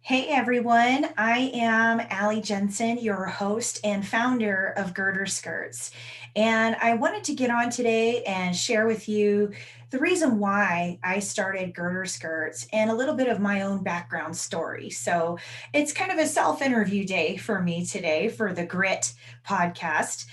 Hey everyone, I am Allie Jensen, your host and founder of Girder Skirts. And I wanted to get on today and share with you the reason why I started Girder Skirts and a little bit of my own background story. So it's kind of a self interview day for me today for the Grit podcast.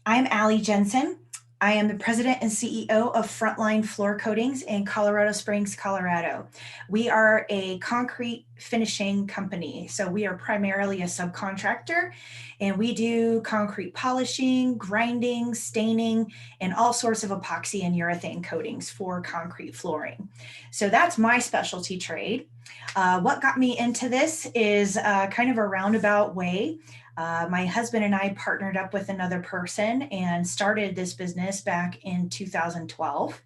I'm Allie Jensen. I am the president and CEO of Frontline Floor Coatings in Colorado Springs, Colorado. We are a concrete finishing company. So we are primarily a subcontractor and we do concrete polishing, grinding, staining, and all sorts of epoxy and urethane coatings for concrete flooring. So that's my specialty trade. What got me into this is kind of a roundabout way. My husband and I partnered up with another person and started this business back in 2012.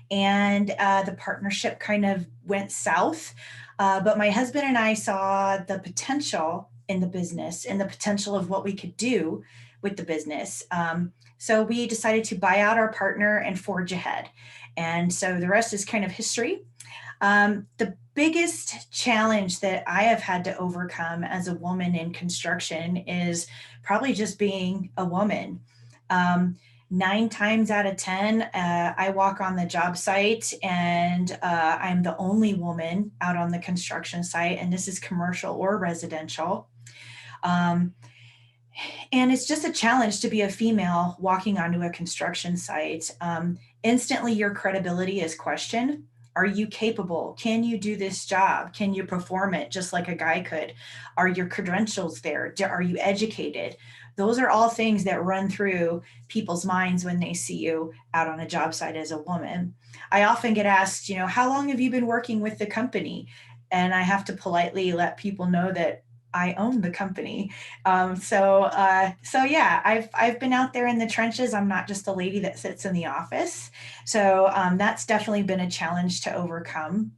And the partnership kind of went south. But my husband and I saw the potential in the business and the potential of what we could do with the business. So we decided to buy out our partner and forge ahead. And so the rest is kind of history. The biggest challenge that I have had to overcome as a woman in construction is probably just being a woman. Um, 9 times out of 10, I walk on the job site and I'm the only woman out on the construction site, and this is commercial or residential. Um, and it's just a challenge to be a female walking onto a construction site. Instantly, your credibility is questioned. Are you capable? Can you do this job? Can you perform it just like a guy could? Are your credentials there? Are you educated? Those are all things that run through people's minds when they see you out on a job site as a woman. I often get asked, how long have you been working with the company? And I have to politely let people know that I own the company. So yeah, I've been out there in the trenches. I'm not just a lady that sits in the office. So that's definitely been a challenge to overcome.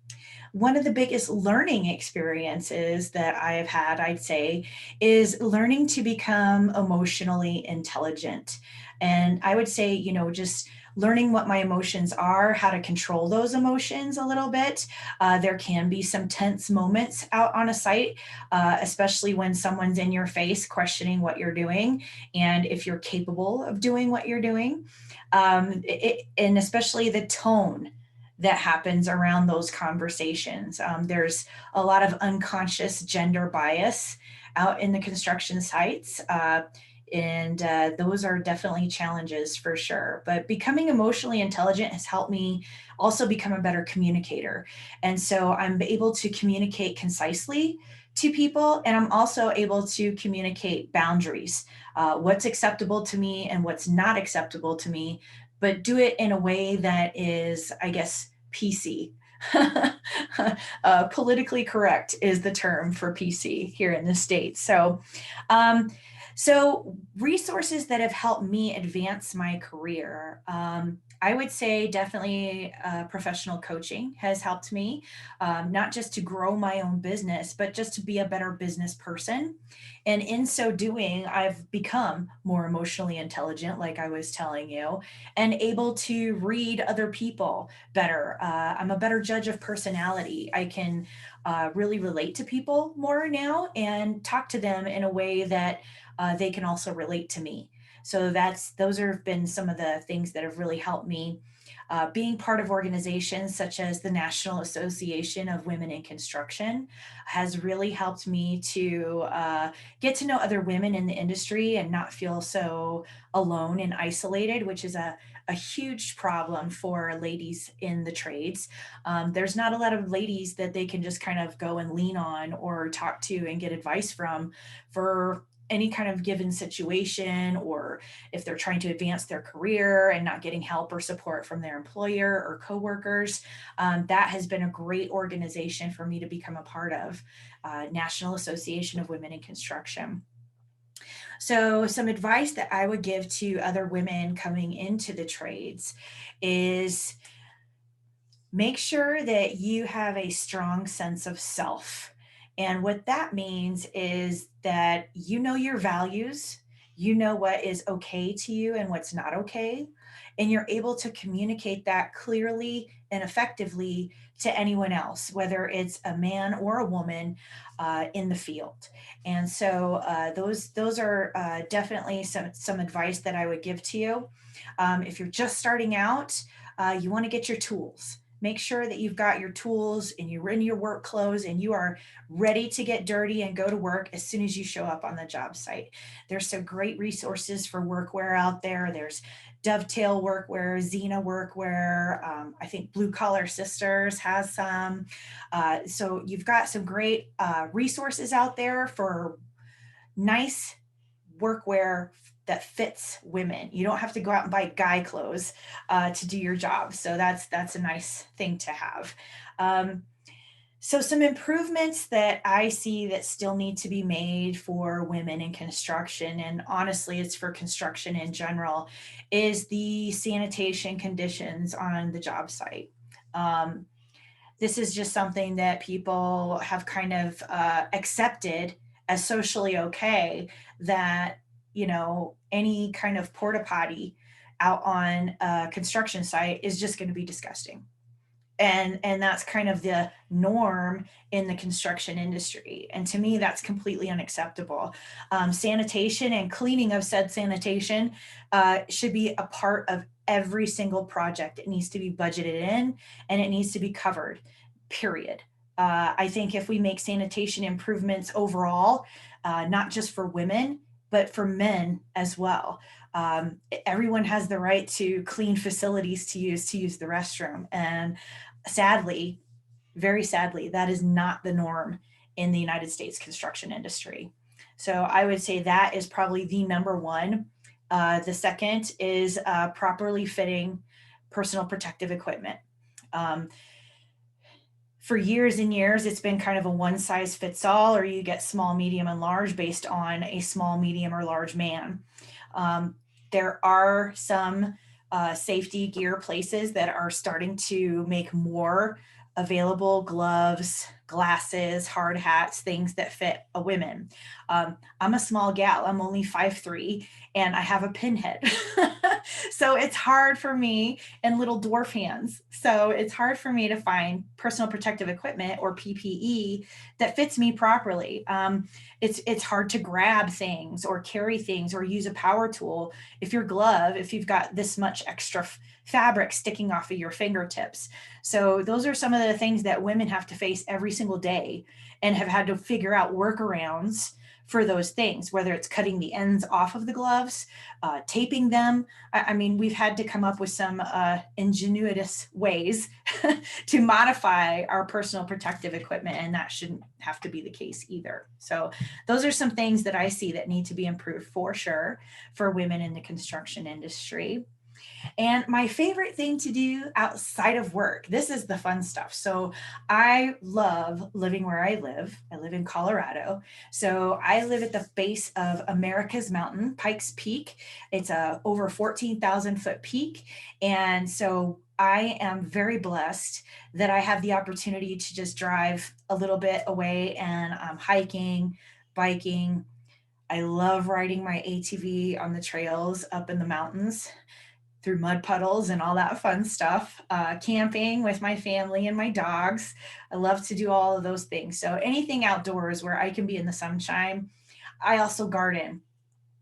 One of the biggest learning experiences that I have had, I'd say, is learning to become emotionally intelligent. And I would say, just learning what my emotions are, how to control those emotions a little bit. There can be some tense moments out on a site, especially when someone's in your face questioning what you're doing and if you're capable of doing what you're doing. And especially the tone that happens around those conversations. There's a lot of unconscious gender bias out in the construction sites. And those are definitely challenges for sure. But becoming emotionally intelligent has helped me also become a better communicator. And so I'm able to communicate concisely to people, and I'm also able to communicate boundaries, what's acceptable to me and what's not acceptable to me, but do it in a way that is, I guess, PC. Politically correct is the term for PC here in the States. Um, so resources that have helped me advance my career. I would say definitely professional coaching has helped me, not just to grow my own business, but just to be a better business person. And in so doing, I've become more emotionally intelligent, like I was telling you, and able to read other people better. I'm a better judge of personality. I can really relate to people more now and talk to them in a way that they can also relate to me. So those have been some of the things that have really helped me. Being part of organizations such as the National Association of Women in Construction has really helped me to get to know other women in the industry and not feel so alone and isolated, which is a huge problem for ladies in the trades. There's not a lot of ladies that they can just kind of go and lean on or talk to and get advice from for any kind of given situation, or if they're trying to advance their career and not getting help or support from their employer or coworkers. That has been a great organization for me to become a part of, National Association of Women in Construction. So some advice that I would give to other women coming into the trades is make sure that you have a strong sense of self. And what that means is that you know your values, you know what is okay to you and what's not okay, and you're able to communicate that clearly and effectively to anyone else, whether it's a man or a woman in the field. And so those are definitely some advice that I would give to you. If you're just starting out, you want to get your tools. Make sure that you've got your tools and you're in your work clothes and you are ready to get dirty and go to work as soon as you show up on the job site. There's some great resources for workwear out there. There's Dovetail workwear, Xena workwear. I think Blue Collar Sisters has some. So you've got some great resources out there for nice workwear that fits women. You don't have to go out and buy guy clothes to do your job. So that's a nice thing to have. Um, so some improvements that I see that still need to be made for women in construction, and honestly, it's for construction in general, is the sanitation conditions on the job site. Um, this is just something that people have kind of accepted as socially okay, that any kind of porta potty out on a construction site is just going to be disgusting, and that's kind of the norm in the construction industry, and to me that's completely unacceptable. Sanitation and cleaning of said sanitation should be a part of every single project. It needs to be budgeted in and it needs to be covered, period. I think if we make sanitation improvements overall, not just for women but for men as well, everyone has the right to clean facilities to use the restroom. And sadly, very sadly, that is not the norm in the United States construction industry. So I would say that is probably the number one. The second is properly fitting personal protective equipment. Um, for years and years, it's been kind of a one size fits all, or you get small, medium, and large based on a small, medium, or large man. Um, there are some safety gear places that are starting to make more available gloves, glasses, hard hats, things that fit a woman. I'm a small gal, I'm only 5'3", and I have a pinhead. So it's hard for me, and little dwarf hands. So it's hard for me to find personal protective equipment or PPE that fits me properly. It's hard to grab things or carry things or use a power tool if if you've got this much extra fabric sticking off of your fingertips. So those are some of the things that women have to face every single day and have had to figure out workarounds for those things, whether it's cutting the ends off of the gloves, taping them. I mean, we've had to come up with some ingenuitous ways to modify our personal protective equipment, and that shouldn't have to be the case either. So those are some things that I see that need to be improved for sure for women in the construction industry. And my favorite thing to do outside of work, this is the fun stuff. So I love living where I live. I live in Colorado. So I live at the base of America's Mountain, Pikes Peak. It's a over 14,000 foot peak. And so I am very blessed that I have the opportunity to just drive a little bit away and hiking, biking. I love riding my ATV on the trails up in the mountains through mud puddles and all that fun stuff, camping with my family and my dogs. I love to do all of those things. So anything outdoors where I can be in the sunshine. I also garden.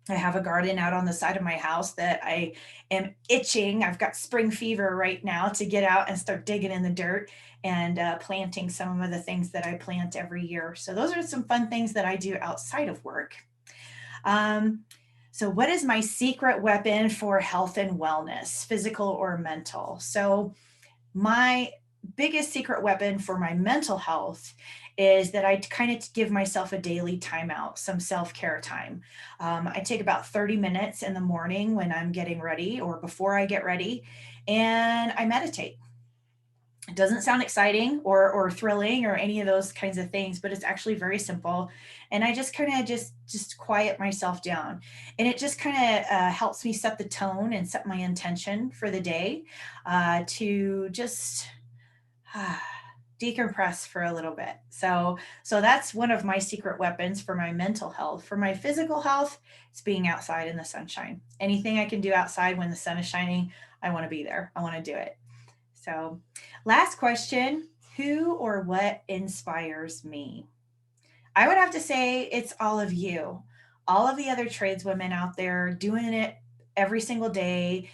I have a garden out on the side of my house that I am itching. I've got spring fever right now to get out and start digging in the dirt and planting some of the things that I plant every year. So those are some fun things that I do outside of work. Um, so, what is my secret weapon for health and wellness, physical or mental? So, my biggest secret weapon for my mental health is that I kind of give myself a daily timeout, some self care time. I take about 30 minutes in the morning when I'm getting ready or before I get ready, and I meditate. It doesn't sound exciting or thrilling or any of those kinds of things, but it's actually very simple. And I just kind of just quiet myself down, and it just kind of helps me set the tone and set my intention for the day, to just decompress for a little bit. So that's one of my secret weapons for my mental health. For my physical health, it's being outside in the sunshine. Anything I can do outside when the sun is shining, I want to be there. I want to do it. So, last question, who or what inspires me? I would have to say it's all of you, all of the other tradeswomen out there doing it every single day.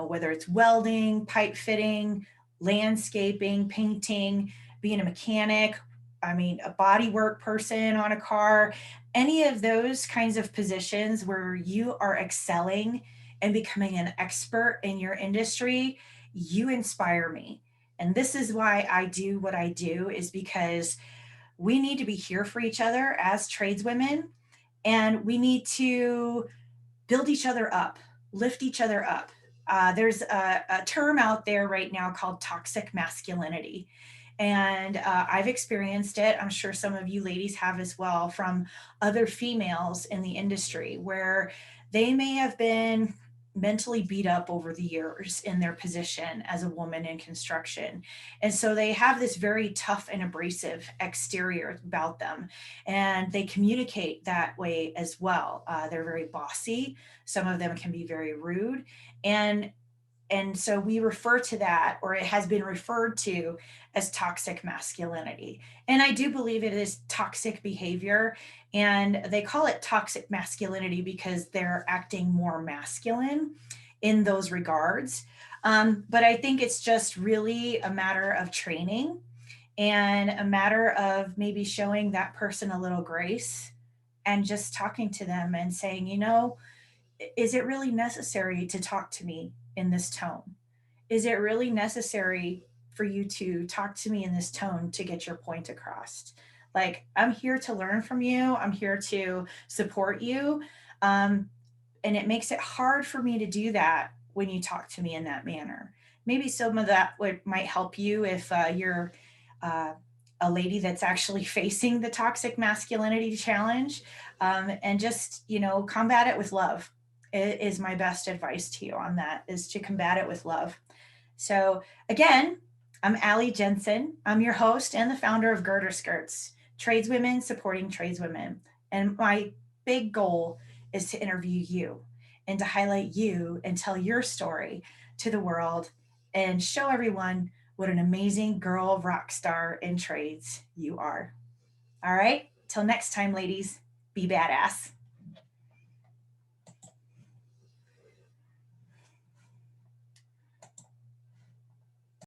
Whether it's welding, pipe fitting, landscaping, painting, being a mechanic, I mean, a body work person on a car, any of those kinds of positions where you are excelling and becoming an expert in your industry, you inspire me. And this is why I do what I do, is because we need to be here for each other as tradeswomen, and we need to build each other up, lift each other up. There's a term out there right now called toxic masculinity. And I've experienced it. I'm sure some of you ladies have as well, from other females in the industry, where they may have been mentally beat up over the years in their position as a woman in construction. And so they have this very tough and abrasive exterior about them. And they communicate that way as well. They're very bossy. Some of them can be very rude. And so we refer to that, or it has been referred to, as toxic masculinity. And I do believe it is toxic behavior. And they call it toxic masculinity because they're acting more masculine in those regards. But I think it's just really a matter of training and a matter of maybe showing that person a little grace and just talking to them and saying, is it really necessary to talk to me in this tone? Is it really necessary for you to talk to me in this tone to get your point across? Like, I'm here to learn from you, I'm here to support you. Um, and it makes it hard for me to do that when you talk to me in that manner. Maybe some of that might help you if you're uh, a lady that's actually facing the toxic masculinity challenge, and just combat it with love. It is my best advice to you on that, is to combat it with love. So again, I'm Allie Jensen. I'm your host and the founder of Girder Skirts, tradeswomen supporting tradeswomen. And my big goal is to interview you and to highlight you and tell your story to the world and show everyone what an amazing girl rock star in trades you are. All right, till next time, ladies, be badass.